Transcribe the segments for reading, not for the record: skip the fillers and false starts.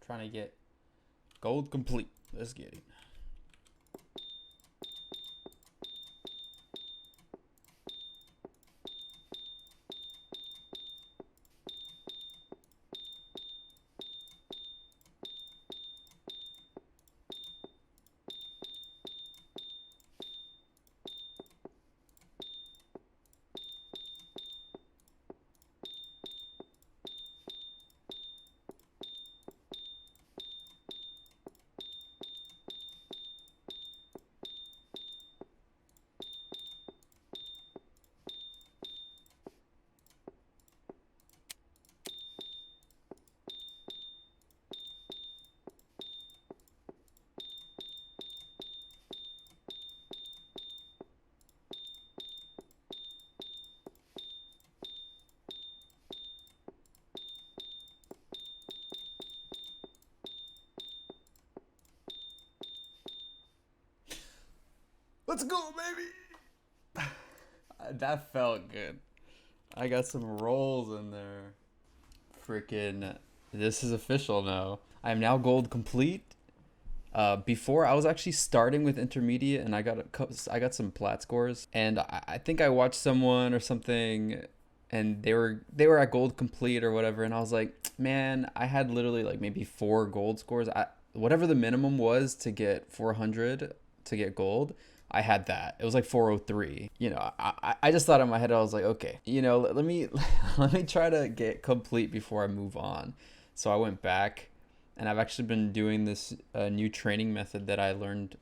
Trying to get gold complete. Let's get it. Let's go, baby. That felt good. I got some rolls in there. Freaking, this is official now. I am now gold complete. Before I was actually starting with intermediate, and I got some plat scores, and I think I watched someone or something, and they were at gold complete or whatever, and I was like, man, I had literally like maybe 4 gold scores. Whatever the minimum was to get 400 to get gold, I had that. It was like 403. I just thought in my head, I was like, okay, let me let me try to get complete before I move on. So I went back, and I've actually been doing this new training method that I learned.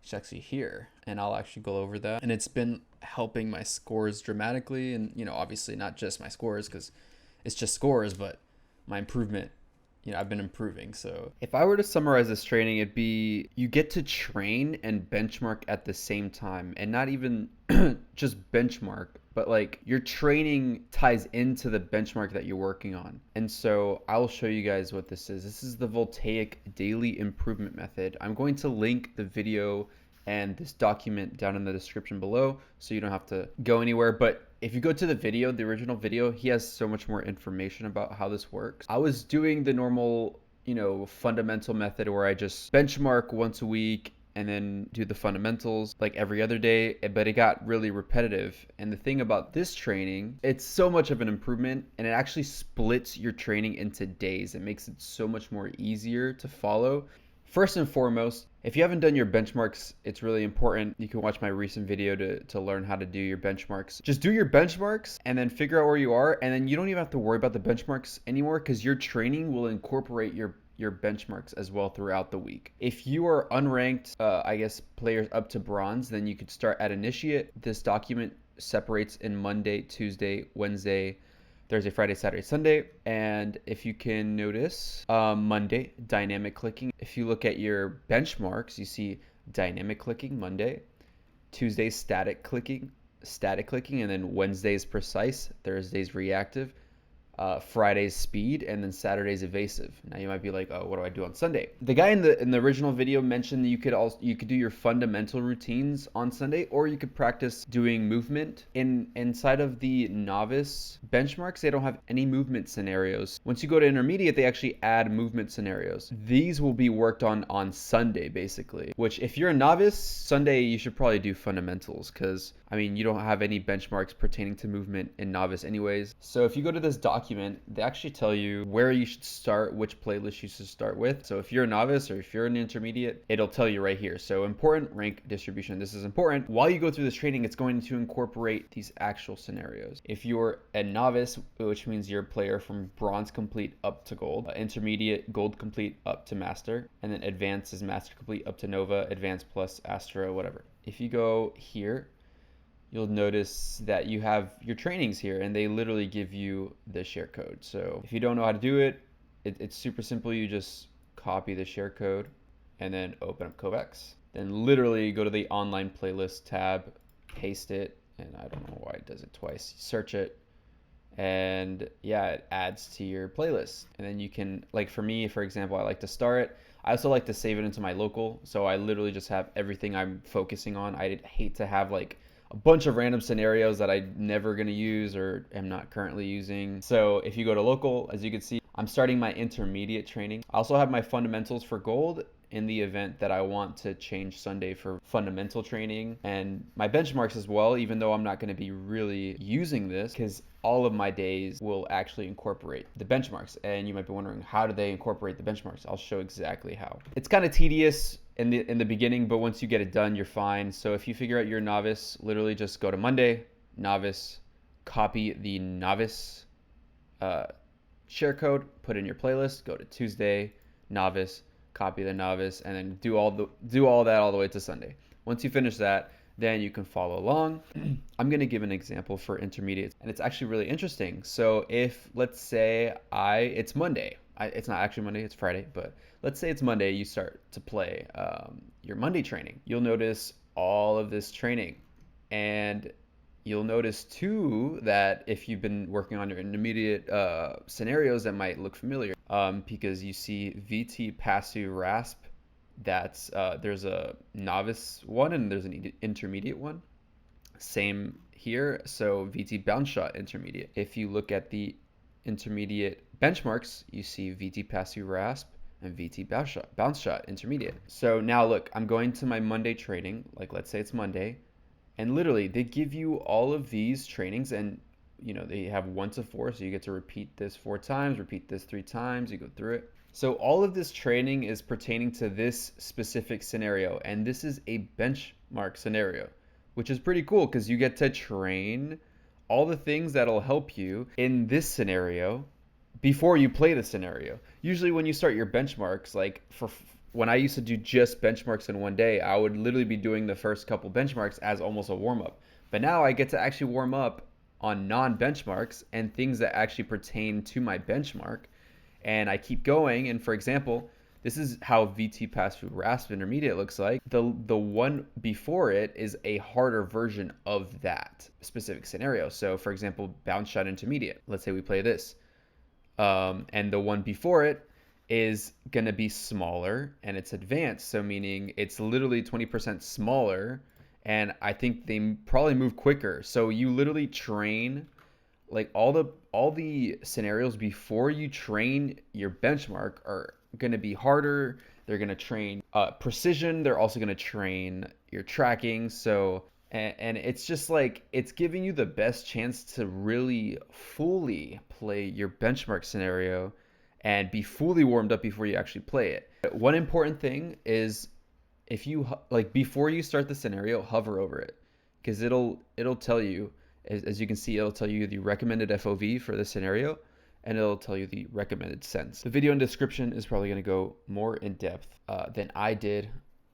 It's actually here, and I'll actually go over that. And it's been helping my scores dramatically, and obviously not just my scores because it's just scores, but my improvement. I've been improving. So if I were to summarize this training, it'd be you get to train and benchmark at the same time, and not even just benchmark, but like your training ties into the benchmark that you're working on. And so I'll show you guys what this is. This is the Voltaic daily improvement method. I'm going to link the video and this document down in the description below, so you don't have to go anywhere. But if you go to the video, the original video, he has so much more information about how this works. I was doing the normal, fundamental method where I just benchmark once a week and then do the fundamentals like every other day, but it got really repetitive. And the thing about this training, it's so much of an improvement, and it actually splits your training into days. It makes it so much more easier to follow. First and foremost, if you haven't done your benchmarks, it's really important. You can watch my recent video to learn how to do your benchmarks. Just do your benchmarks and then figure out where you are, and then you don't even have to worry about the benchmarks anymore because your training will incorporate your benchmarks as well throughout the week. If you are unranked, players up to bronze, then you could start at initiate. This document separates in Monday, Tuesday, Wednesday, Thursday, Friday, Saturday, Sunday. And if you can notice, Monday, dynamic clicking. If you look at your benchmarks, you see dynamic clicking Monday, Tuesday, static clicking, and then Wednesday's precise, Thursday's reactive, Friday's speed, and then Saturday's evasive. Now you might be like, oh, what do I do on Sunday? The guy in the original video mentioned that you could do your fundamental routines on Sunday, or you could practice doing movement. Inside of the novice benchmarks, they don't have any movement scenarios. Once you go to intermediate, they actually add movement scenarios. These will be worked on Sunday, basically, which if you're a novice, Sunday you should probably do fundamentals because you don't have any benchmarks pertaining to movement in novice anyways. So if you go to this document, they actually tell you where you should start, which playlist you should start with. So if you're a novice or if you're an intermediate, it'll tell you right here. So important rank distribution. This is important. While you go through this training, it's going to incorporate these actual scenarios. If you're a novice, which means you're a player from bronze complete up to gold, intermediate, gold complete up to master, and then advanced is master complete up to Nova, advanced plus Astro, whatever. If you go here, you'll notice that you have your trainings here, and they literally give you the share code. So if you don't know how to do it, it's super simple. You just copy the share code and then open up Kovaaks. Then literally go to the online playlist tab, paste it, and I don't know why it does it twice. Search it, and yeah, it adds to your playlist. And then you can, like for me, for example, I like to star it. I also like to save it into my local, so I literally just have everything I'm focusing on. I hate to have like a bunch of random scenarios that I'm never going to use or am not currently using. So if you go to local, as you can see, I'm starting my intermediate training. I also have my fundamentals for gold in the event that I want to change Sunday for fundamental training, and my benchmarks as well, even though I'm not going to be really using this because all of my days will actually incorporate the benchmarks. And you might be wondering, how do they incorporate the benchmarks? I'll show exactly how. It's kind of tedious in the beginning, but once you get it done, you're fine. So if you figure out you're novice, literally just go to Monday, novice, copy the novice share code, put in your playlist, go to Tuesday, novice, copy the novice, and then do all that all the way to Sunday. Once you finish that, then you can follow along. I'm going to give an example for intermediate, and it's actually really interesting. So if, let's say it's Monday, it's not actually Monday, it's Friday, but let's say it's Monday, you start to play your Monday training. You'll notice all of this training, and you'll notice too that if you've been working on your intermediate scenarios, that might look familiar because you see VT, PASU, RASP. That's there's a novice one and there's an intermediate one. Same here. So VT bounce shot intermediate. If you look at the intermediate benchmarks, you see VT, PASU, RASP, and VT bounce shot intermediate. So now look, I'm going to my Monday training. Like let's say it's Monday. And literally, they give you all of these trainings, and they have 1 to 4, so you get to repeat this 4 times, repeat this 3 times, you go through it. So all of this training is pertaining to this specific scenario, and this is a benchmark scenario, which is pretty cool because you get to train all the things that'll help you in this scenario before you play the scenario. Usually when you start your benchmarks, like when I used to do just benchmarks in one day, I would literally be doing the first couple benchmarks as almost a warm-up. But now I get to actually warm up on non-benchmarks and things that actually pertain to my benchmark. And I keep going. And for example, this is how VT PASU RASP intermediate looks like. The one before it is a harder version of that specific scenario. So for example, bounce shot intermediate. Let's say we play this. And the one before it is going to be smaller and it's advanced. So meaning it's literally 20% smaller, and I think they probably move quicker. So you literally train like all the scenarios before you train your benchmark are going to be harder. They're going to train precision. They're also going to train your tracking. So and it's just like it's giving you the best chance to really fully play your benchmark scenario and be fully warmed up before you actually play it. One important thing is if you before you start the scenario, hover over it, because it'll tell you, as you can see, it'll tell you the recommended FOV for the scenario, and it'll tell you the recommended sense. The video in description is probably going to go more in depth than I did,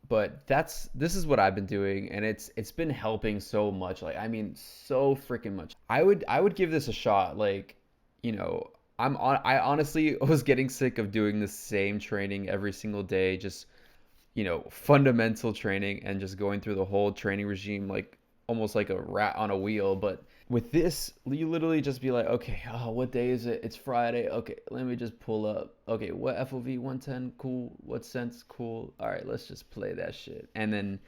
but this is what I've been doing, and it's been helping so much. Like, I mean, so freaking much. I would give this a shot. Like, I honestly was getting sick of doing the same training every single day, just, fundamental training and just going through the whole training regime like almost like a rat on a wheel. But with this, you literally just be like, okay, what day is it? It's Friday. Okay, let me just pull up. Okay, what FOV? 110? Cool. What sense? Cool. All right, let's just play that shit. And then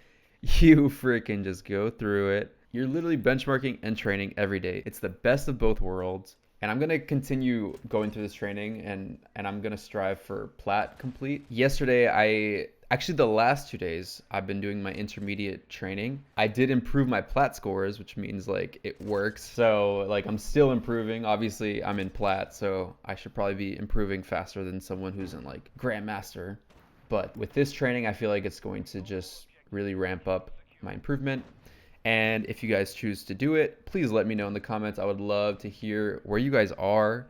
you freaking just go through it. You're literally benchmarking and training every day. It's the best of both worlds. And I'm going to continue going through this training, and I'm going to strive for plat complete. Yesterday, actually the last 2 days, I've been doing my intermediate training. I did improve my plat scores, which means like it works. So like I'm still improving. Obviously I'm in plat, so I should probably be improving faster than someone who's in like grandmaster. But with this training, I feel like it's going to just really ramp up my improvement. And if you guys choose to do it, please let me know in the comments. I would love to hear where you guys are.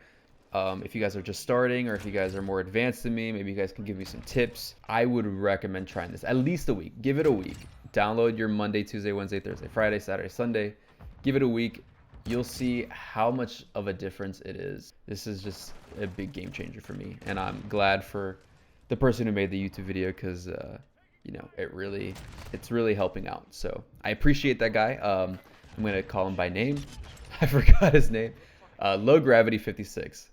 If you guys are just starting, or if you guys are more advanced than me, maybe you guys can give me some tips. I would recommend trying this at least a week. Give it a week. Download your Monday, Tuesday, Wednesday, Thursday, Friday, Saturday, Sunday. Give it a week. You'll see how much of a difference it is. This is just a big game changer for me. And I'm glad for the person who made the YouTube video, because it's really helping out. So I appreciate that guy. I'm gonna call him by name. I forgot his name. Low Gravity 56.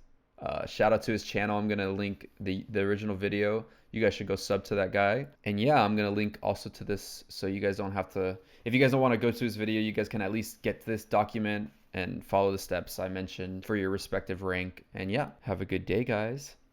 Shout out to his channel. I'm gonna link the original video. You guys should go sub to that guy. And yeah, I'm gonna link also to this, so you guys don't have to, if you guys don't want to go to his video, you guys can at least get this document and follow the steps I mentioned for your respective rank. And yeah, have a good day, guys.